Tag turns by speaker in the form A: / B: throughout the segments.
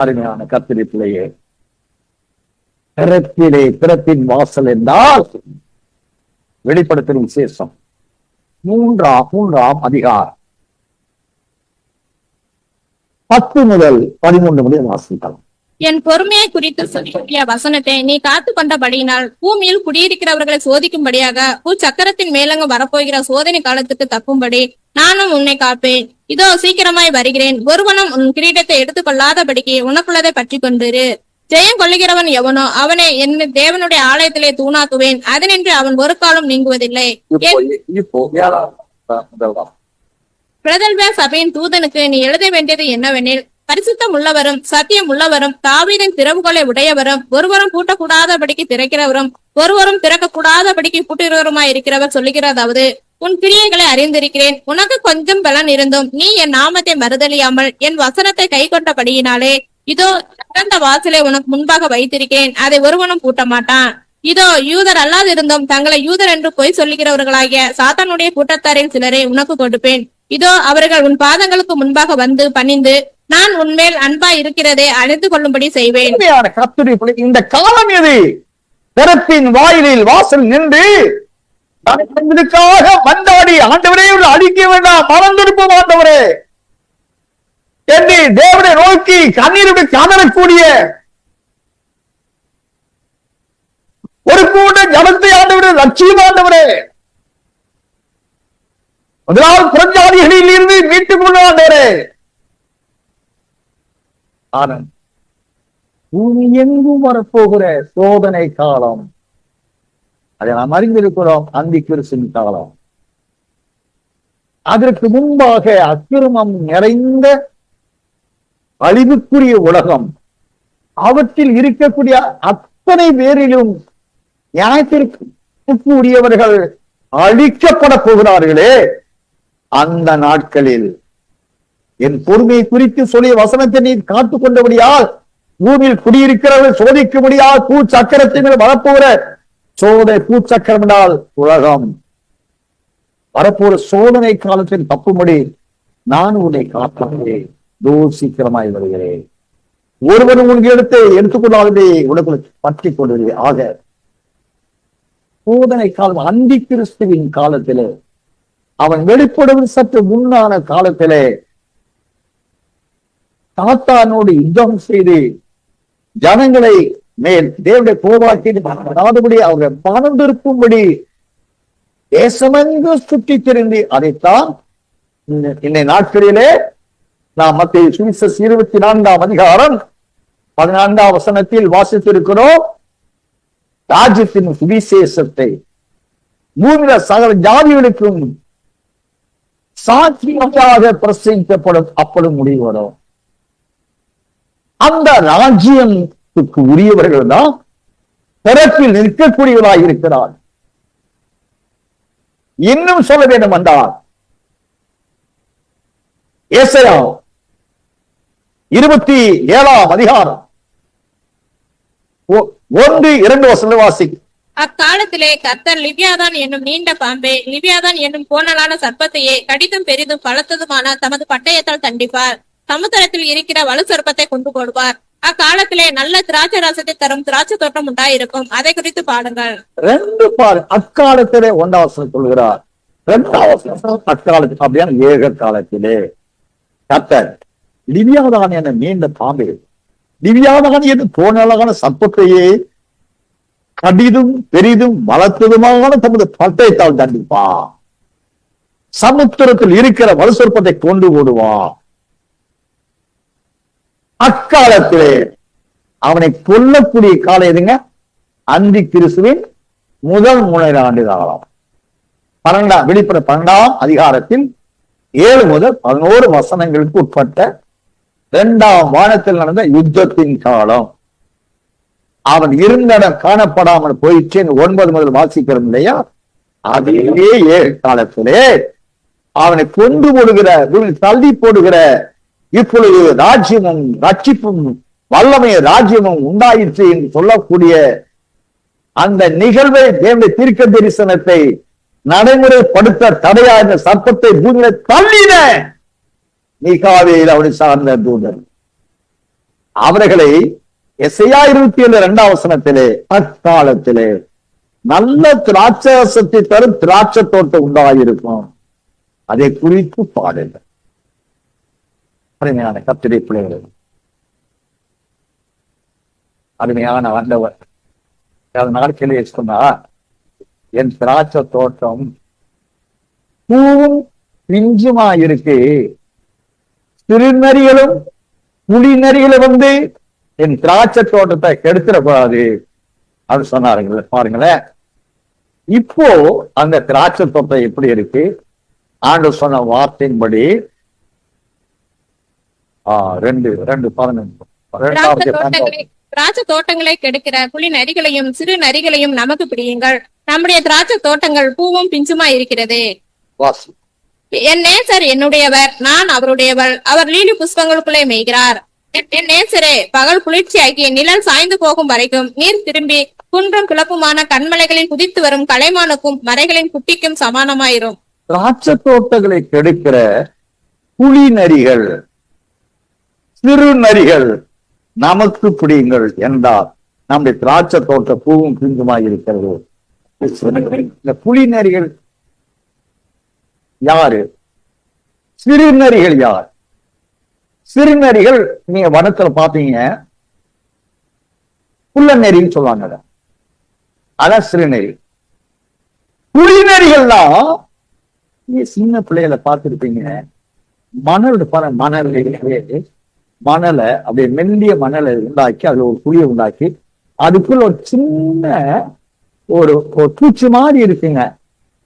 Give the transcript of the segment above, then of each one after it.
A: அருமையான கர்த்தருடைய பிள்ளையே, பிறப்பிலே பிறப்பின் வாசல் என்றால் வெளிப்படுத்தும் விசேஷம் மூன்றாம் அதிகாரம் 10 முதல் 13 முடிய வாசிக்கலாம்.
B: என் பொறுமையை குறித்து சொல்லிய வசனத்தை நீ காத்து கொண்டபடியினால் பூமியில் குடியிருக்கிறவர்களை சோதிக்கும்படியாக சக்கரத்தின் மேலங்க வரப்போகிற சோதனை காலத்துக்கு தப்பும்படி நானும் உன்னை காப்பேன். இதோ சீக்கிரமாய் வருகிறேன். ஒருவனும் உன் கிரீடத்தை எடுத்துக் கொள்ளாதபடிக்கு உனக்குள்ளதை பற்றி கொண்டிரு. ஜெயம் கொள்ளுகிறவன் எவனோ அவனை என் தேவனுடைய ஆலயத்திலே தூணாக்குவேன். அதனின்று அவன் ஒரு காலம் நீங்குவதில்லை. பிரதல்வ சபையின் தூதனுக்கு நீ எழுத வேண்டியது என்னவெனில், பரிசுத்தம் உள்ளவரும் சத்தியம் உள்ளவரும் தாவீதின் திறவுகளை உடையவரும் ஒருவரும் பூட்டக்கூடாதபடிக்கு திறக்கிறவரும் ஒருவரும் திறக்க கூடாதபடிக்கு பூட்டுகிறவருமாய் இருக்கிறவர் சொல்லுகிறதாவது, உன் கிரியைகளை அறிந்திருக்கிறேன். உனக்கு கொஞ்சம் பலன் இருந்தும் நீ என் நாமத்தை மறுதலியாமல் என் வசனத்தை கை கொண்டபடியினாலே இதோ திறந்த வாசலை உனக்கு முன்பாக வைத்திருக்கிறேன். அதை ஒருவனும் பூட்ட மாட்டான். இதோ யூதர் அல்லாதிருந்தும் தங்களை யூதர் என்று பொய் சொல்லுகிறவர்களாகிய சாத்தானுடைய கூட்டத்தாரில் சிலரை உனக்கு கொடுப்பேன். இதோ அவர்கள் உன் பாதங்களுக்கு முன்பாக வந்து பணிந்து நான் உன்மேல் அன்பா இருக்கிறதை அழைத்து கொள்ளும்படி செய்வேன்.
A: இந்த காலம் எது? பிறப்பின் வாயிலில் வாசல் நின்று மந்தாடி ஆண்டவரே அழிக்க வேண்டாம், மறந்திருப்போம் ஆண்டவரே என்று தேவனை நோக்கி கண்ணீரோடு கதறக்கூடிய ஒரு கூட்ட ஜனத்தை ஆண்டவரே லட்சியம் ஆண்டவரே முதலாவது புறஞ்சாதிகளில் இருந்து மீட்டுக் கொண்டு ஆண்டவரே. ஆனால் பூமி எங்கும் வரப்போகிற சோதனை காலம், அதை நாம் அறிந்திருக்கிறோம். அந்தி கிறிஸ்துவின் காலம். அதற்கு முன்பாக அக்கிரமம் நிறைந்த அழிவுக்குரிய உலகம், அவற்றில் இருக்கக்கூடிய அத்தனை பேரிலும் நியாயத்திற்கு உரியவர்கள் அழிக்கப்பட போகிறார்களே. அந்த நாட்களில் என் பொறுமையை குறித்து சொல்லிய வசனத்தை நீ காத்துக் கொண்டபடியால் பூமியில் குடியிருக்கிறவர்கள் சோதிக்கும்படியால் பூச்சக்கரத்தின் மேல் வரப்போகிற பூச்சக்கரம் என்றால் உலகம் வரப்போற சோதனை காலத்தில் தப்பும்படி நான் உன்னை காப்பாற்றேன். சீக்கிரமாய் வருகிறேன். ஒருவன் உனக்கு எடுத்துக்கொள்ளாதே உனக்கு பற்றி கொண்டு ஆக சோதனை காலம் அந்தி கிறிஸ்துவின் காலத்திலே, அவன் வெளிப்படுவது சற்று முன்னான காலத்திலே சாத்தானோடு யுத்தம் செய்து ஜனங்களை மேல் தேவனுடைய கோபாக்கின்படி அவர்கள் பணந்திருக்கும்படி தேசமெங்கு சுற்றி திரிந்து அதைத்தான் இந்த நாட்களிலே நாம் மத்திய சுவிசேஷம் 24ஆம் அதிகாரம் 14ஆம் வசனத்தில் வாசித்திருக்கிறோம். ராஜ்யத்தின் சுவிசேஷத்தை பூமியில சகல ஜாதிகளுக்கும் சாட்சியாக பிரசங்கிக்கப்படும் அப்படும் முடிவு வரும். அந்த ராஜ்யத்துக்கு உரியவர்கள் தான் பிறப்பில் நிற்கக்கூடியவர்களாக இருக்கிறார். இன்னும் சொல்ல வேண்டும் என்றால் ஏசாயா 27ஆம் அதிகாரம் 1-2 வசனம் வாசி.
B: அக்காலத்திலே கர்த்தர் லிவ்யாதான் என்னும் நீண்ட பாம்பே, லிவ்யாதான் என்னும் கோணலான சர்ப்பத்தையே கடிதும் பெரிதும் பலத்ததுமான தமது பட்டயத்தால் தண்டிப்பார். சமுத்திரத்தில் இருக்கிற வலு சர்ப்பத்தை கொண்டு போடுவார். அக்காலத்திலே நல்ல திராட்சை ரசத்தை தரும் திராட்சை தோட்டம் உண்டாயிருக்கும். அதை குறித்து பாடுங்கள்.
A: 2 பாரு. அக்காலத்திலே 1ஆம் வசனம் சொல்கிறார். 2ஆம் வசனம் அக்காலத்தில் அப்படியான ஏக காலத்திலே கர்த்தர் லிவ்யாதான் என நீண்ட பாம்பே, லிவ்யாதான் என்று கோணலான சர்ப்பத்தையே கடிதும் பெரிதும் பலத்ததுமான தமது பட்டயத்தால் தண்டிப்பா. சமுத்திரத்தில் இருக்கிற வலு சர்ப்பத்தை கொண்டு போடுவா. அக்காலத்திலே அவனை கொல்லக்கூடிய காலம் எதுங்க? அந்தி கிறிஸ்துவின் முதல் 3 ஆண்டு காலம். வெளிப்பட 12ஆம் அதிகாரத்தில் 7 முதல் 11 வசனங்களுக்கு உட்பட்ட 2ஆம் வானத்தில் நடந்த யுத்தத்தின் காலம். அவன் இருந்தடம் காணப்படாமல் போயிற்று 9 முதல் வாசிக்கிறோம் இல்லையா? அதே 7 காலத்திலே அவனை கொண்டு போடுகிற தள்ளி போடுகிற இப்பொழுது ராஜ்யமும் ரட்சிப்பும் வல்லமை ராஜ்யமும் உண்டாயிற்று என்று சொல்லக்கூடிய அந்த நிகழ்வை தேவனுடைய தீர்க்க தரிசனத்தை நடைமுறைப்படுத்த தடையா இந்த சர்ப்பத்தை பூமியில தள்ளின மிகாவேல் அவனை சார்ந்த தூதன். அவர்களை எஸ்ஐயா 27:2 அக்காலத்திலே நல்ல திராட்சை தரும் திராட்சை தோட்டம் உண்டாயிருக்கும், அதை குறித்து பாடல. அருமையான கர்த்தருடைய பிள்ளைகள், அருமையான ஆண்டவர் நாட்களே சொன்னா, என் திராட்சை தோட்டம் பூவும் பிஞ்சுமா இருக்கு, சிறுநரிகளும் புலிநரிகளும் வந்து என் திராட்சை தோட்டத்தை கெடுத்துடக்கூடாது அப்படின்னு சொன்னாருங்களே. பாருங்களேன், இப்போ அந்த திராட்சை தோட்டம் எப்படி இருக்கு? ஆண்டவர் சொன்ன வார்த்தையின்படி 2:11
B: திராட்சை தோட்டங்களை கெடுக்கிற புலி நரிகளையும் சிறு நரிகளையும் நமக்கு பிடியுங்கள், நம்முடைய திராட்சை தோட்டங்கள் பூவும் பிஞ்சுமா இருக்கிறது.
A: வாசி.
B: என் நேசர் என்னுடையவர், நான் அவருடையவள், அவர் லீலி புஷ்பங்களுக்குள்ளே மேய்கிறார். என் நேசரே, பகல் குளிர்ச்சியாகி நிழல் சாய்ந்து போகும் வரைக்கும் நீர் திரும்பி குன்றும் கிளப்புமான கண்மலைகளில் குதித்து வரும் கலைமானுக்கும் மறைகளின் குட்டிக்கும் சமானமாயிரும்.
A: திராட்சை தோட்டங்களை கெடுக்கிற புலி நரிகள் சிறு நரிகள் நமக்கு பிடியுங்கள் என்றால் நம்முடைய திராட்சை தோட்ட பூவும் பிஞ்சுமாய் இருக்கிறது. இந்த புலி நரிகள் யாரு? சிறுநரிகள் யார்? சிறுநரிகள் நீங்க வனத்துல பாத்தீங்க, புல்ல நெறின்னு சொல்லுவாங்க, அதான் சிறுநெறி. புலிநரிகள்லாம் நீங்க சின்ன பிள்ளைகளை பார்த்திருப்பீங்க, மணலை அப்படியே மெல்லிய மணலை உண்டாக்கி அதுல ஒரு புளியை உண்டாக்கி அதுக்குள்ள ஒரு சின்ன ஒரு பூச்சி மாதிரி இருக்குங்க.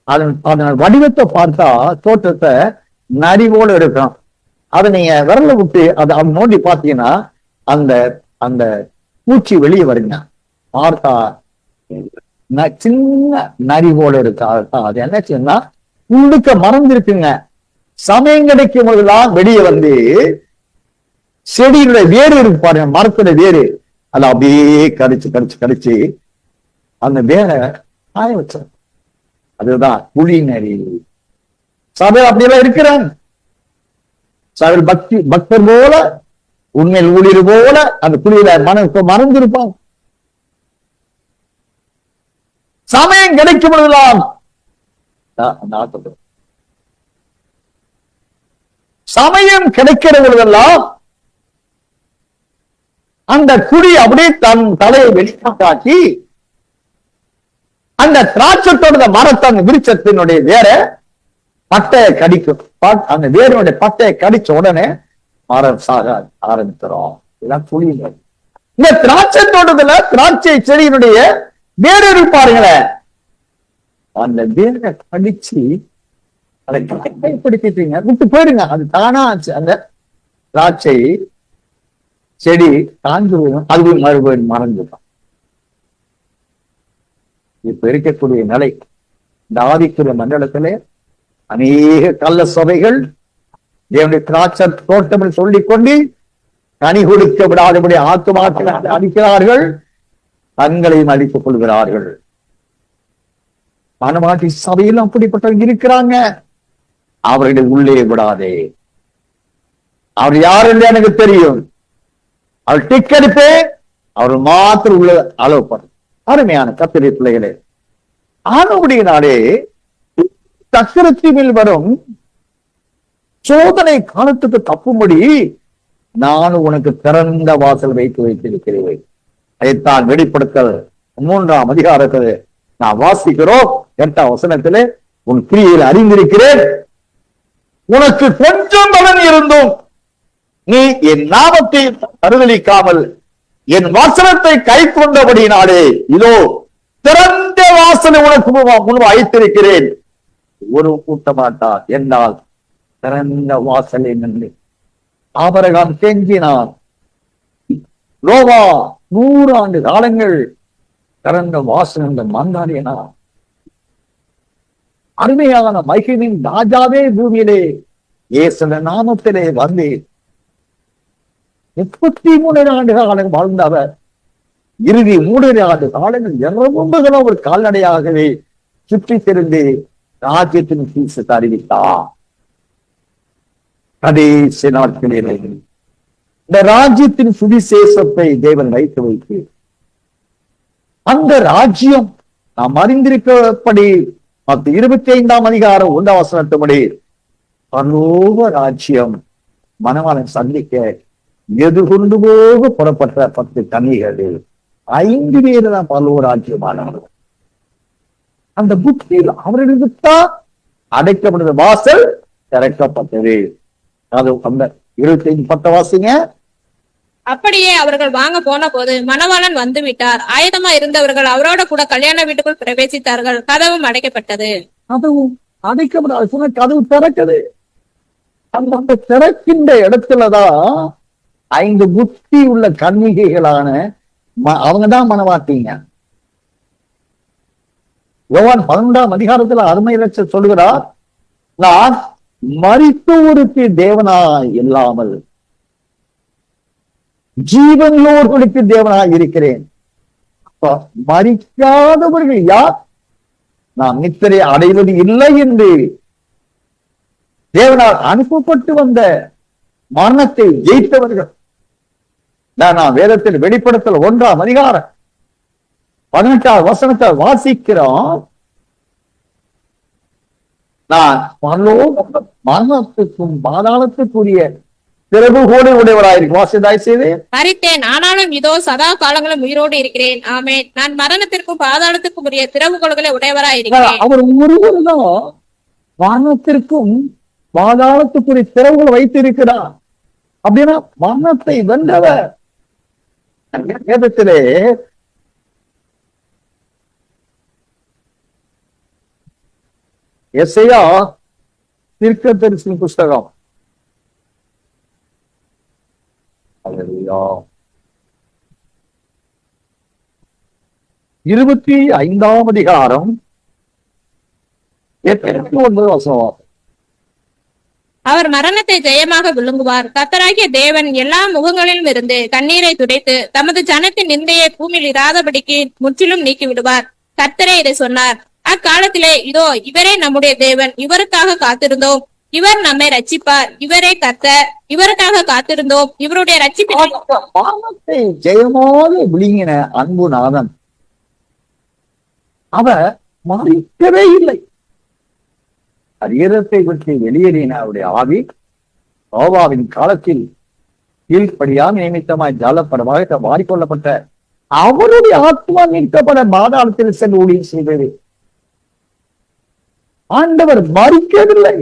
A: அதன் வடிவத்தை பார்த்தா தோற்றத்தை நரி போல இருக்கும். அதை நீங்க விரல விட்டு அதை நோண்டி பார்த்தீங்கன்னா அந்த அந்த பூச்சி வெளியே வருங்க. பார்த்தா சின்ன நரி போல இருக்கு. அது என்ன செய்யுன்னா உள்ளுக்க மறந்துருக்குங்க. சமயம் கிடைக்கும் போதெல்லாம் வெளியே வந்து செடியினுடைய வேறு இருக்கு பாருங்க, மரத்துல வேறு, அதை அப்படியே கடிச்சு கடிச்சு கடிச்சு அந்த வேரை காய வச்ச. அதுதான் புலி நரி. சபையில் அப்படியெல்லாம் இருக்கிறாங்க. சபையில் பக்தர் போல உண்மையில் ஊழியர் போல அந்த புலியில மறந்திருப்பாங்க. சமயம் கிடைக்கும் பொழுதெல்லாம் சமயம் கிடைக்கிற பொழுதெல்லாம் அந்த குடி அப்படியே தன் தலையை வெளிக்காட்டி அந்த திராட்சத்தோட மரத்தை அந்த விருட்சத்தினுடைய வேற பட்டையை கடிக்கும். அந்த வேருடைய பட்டையை கடிச்ச உடனே மரம் சாக ஆரம்பிக்கிறோம். இதெல்லாம் புலிகள். இந்த திராட்சை தோட்டத்துல திராட்சை செடியினுடைய வேறு இருப்பாருங்களேன், அந்த வேரை கடிச்சு அதை கைப்படுத்திட்டீங்க, விட்டு போயிடுங்க. அது தானா அந்த திராட்சை செடி காஞ்சு போகும், அது மறுபடியும் மறந்துடும். இப்ப இருக்கக்கூடிய நிலை இந்த ஆதிக்குரிய மண்டலத்திலே அநேக கள்ள சபைகள் தேவனுடைய திராட்சை தோட்டம் சொல்லிக் கொண்டு கனி கொடுக்க விடாதபடி ஆத்துமாக்களை அடிக்கிறார்கள், தங்களையும் அழித்துக் கொள்கிறார்கள். மனமாட்டி சபையில் அப்படிப்பட்டவங்க இருக்கிறாங்க. அவர்களை உள்ளே விடாதே. அவர் யார் என்று எனக்கு தெரியும். அவர் டிக்கெடுப்பே அவர் மாத்திரம் உள்ள அளவுப்படும். அருமையான கர்த்தருடைய பிள்ளைகளே, ஆனபடியினாலே சக்கரத்தின் வரும் சோதனை காலத்துக்கு தப்பும்படி நான் உனக்கு திறந்த வாசல் வைத்திருக்கிறேன். அதைத்தான் வெளிப்படுத்தல் 3ஆம் அதிகாரத்தில் நான் வாசிக்கிறோம். 8ஆம் வசனத்திலே உன் கிரியையில் அறிந்திருக்கிறேன், உனக்கு கொஞ்சம் பலன் இருந்தும் நீ என் நாமத்தை அருதலிக்காமல் என் வசனத்தை கை கொண்டபடினாலே இதோ திறந்த வாசலை உனக்கு முன்பு அழைத்திருக்கிறேன், ஒரு கூட்ட மாட்டார் என்றால் திறந்த வாசலை நின்று ஆபரகாம் கெஞ்சினான். ரோவா 100 ஆண்டு காலங்கள் திறந்த வாசல் என்ற மந்தாடினா அருமையான மகிமின் ராஜாவே பூமியிலே இயேசுவின் நாமத்திலே வந்து 33 ஆண்டு காலம் வாழ்ந்தவர் இறுதி 3 ஆண்டு காலங்கள் எவ்வளவு ஒரு கால்நடையாகவே சுற்றி திருந்து ராஜ்யத்தின் பீசத்தை அறிவித்தார். கடைசி நாட்களிலே இந்த ராஜ்யத்தின் சுவிசேஷத்தை தேவன் வைத்து வைத்து அந்த ராஜ்யம் நாம் அறிந்திருக்கப்படி 25ஆம் அதிகாரம் 1ஆம் வசனத்தின்படி பரலோக ராஜ்யம் மணவாளன் சந்திக்க எதிர்கொண்டு போக புறப்பட்ட 10 கன்னிகளில் 5 பேர் தான் பரலோக ராஜ்யமானவர்கள். அந்த புத்தியில் அவர்களுக்குத்தான் அடைக்கப்படுகிற வாசல் திறக்கப்பட்டது. அது அந்த 25 வாசிங்க.
B: அப்படியே அவர்கள் வாங்க போன போது மணவாளன் வந்து விட்டார். ஆயுதமா இருந்தவர்கள் அவரோட கூட கல்யாண வீட்டுக்குள் பிரவேசித்தார்கள். கதவும் அடைக்கப்பட்டது.
A: அதுவும் அடைக்கப்படாது சொன்ன கதவு திறக்குது. அந்த திறக்கின்ற இடத்துலதான் 5 புத்தி உள்ள கன்னிகைகளான அவங்கதான் மனவாட்டிங்க. யோவான் 12ஆம் அதிகாரத்துல அருமை ரட்சகர் சொல்லுகிறார், நான் மரித்தோருக்கு தேவனாய் இல்லாமல் ஜீவனோர்களுக்கு தேவனாய் இருக்கிறேன். மரிக்காதவர்கள் யார்? நாம் நித்திரை அடைவது இல்லை என்று தேவனால் அனுப்பப்பட்டு வந்த மரணத்தை ஜெயித்தவர்கள். நான் வேதத்தில் வெளிப்படுத்தல் 1ஆம் அதிகாரம் 18ஆம் வசனத்தை வாசிக்கிறோம். நான் மரணத்துக்கும் பாதாளத்துக்குரிய திறவுகோலை உடையவராயிருக்கும். வாசிதாய் செய்து
B: மரித்தேன், ஆனாலும் இதோ சதா காலங்களும் உயிரோடு இருக்கிறேன். ஆமென். நான் மரணத்திற்கும் பாதாளத்திற்கும் உரிய திறவுகோல்களை உடையவராய் இருக்கிறேன்.
A: அவர் ஒருவர் தான் மரணத்திற்கும் பாதாளத்துக்குரிய திறவுகள் வைத்திருக்கிறார். அப்படின்னா மரணத்தை வென்றவர். வேதத்திலே எசையா தீர்க்கதரிசி புஸ்தகம் 25ஆம் அதிகாரம் 8-9 வசனம்.
B: அவர் மரணத்தை ஜெயமாக விழுங்குவார். கர்த்தராகிய தேவன் எல்லா முகங்களிலும் இருந்து கண்ணீரை துடைத்து தமது ஜனத்தின் நிந்தையை பூமியில் இராதபடிக்கு முற்றிலும் நீக்கி விடுவார். கர்த்தரே இதை சொன்னார். அக்காலத்திலே இதோ இவரே நம்முடைய தேவன், இவருக்காக காத்திருந்தோம், இவர் நம்மை ரட்சிப்பார், இவரே கர்த்தர், இவருக்காக காத்திருந்தோம், இவருடைய ரட்சிப்பை
A: ஜெயமாக விழுங்கின அன்பு நாதன் அவர் மறிக்கவே இல்லை. சரீரத்தை விட்டு வெளியேறின அவருடைய ஆவி நோவாவின் காலத்தில் கீழ்ப்படியாக நியமித்தமாய் ஜாலப்படமாக மாறிக்கொள்ளப்பட்ட அவருடைய ஆத்மா மீட்கப்பட பாதாளத்தில் சென்று ஊழியம் செய்தது. ஆண்டவர் மறிக்கவில்லை.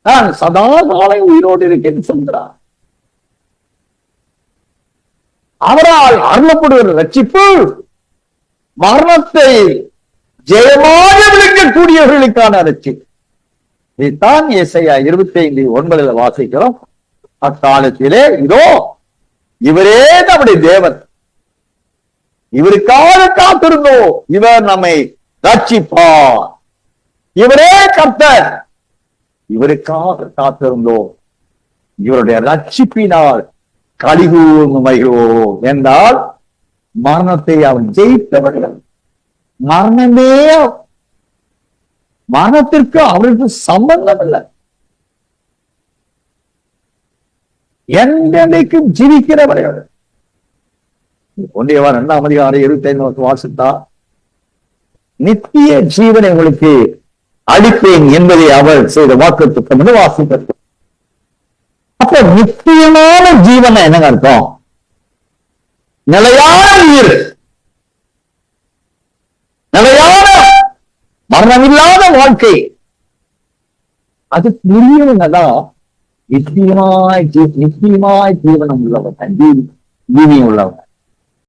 A: நான் சதா காலம் உயிரோடு இருக்கேன் சொல்கிறார். அவரால் அருளப்படுகிற ரட்சிப்பு மரணத்தை ஜெயமாக விளக்கக்கூடியவர்களுக்கான ரட்சிப்பு. இதைத்தான் ஏசாயா 25:9 வாசிக்கிறோம். அக்காலத்திலே இதோ இவரே நம்முடைய தேவன், இவருக்காக காத்திருந்தோம், இவர் நம்மை ரட்சிப்பார், இவரே கர்த்தர், இவருக்காக காத்திருந்தோம், இவருடைய ரட்சிப்பினால் கலிகூர்ந்து மகிழ்வோம் என்றால் மரணத்தை அவன் ஜெயித்தவர்கள். மரணமே மரணத்திற்கு அவருக்கு சம்பந்தம் இல்லை. என்றைக்கும் ஜீவிக்கிறவர்கள். 2ஆம் அதிகாரம் 25 வாசித்தா நித்திய ஜீவனை உங்களுக்கு அளிப்பேன் என்பதை அவர் செய்த வாக்குத்தத்தம் வாசித்தார். அப்ப நித்தியமான ஜீவனை என்னங்க அர்த்தம்? நிலையான உயிர், நிலையான மரணமில்லாத வாழ்க்கை. அது புரியவங்கதான் நித்தியமாய் ஜீவனம் உள்ளவங்க, ஜீவியம் உள்ளவங்க.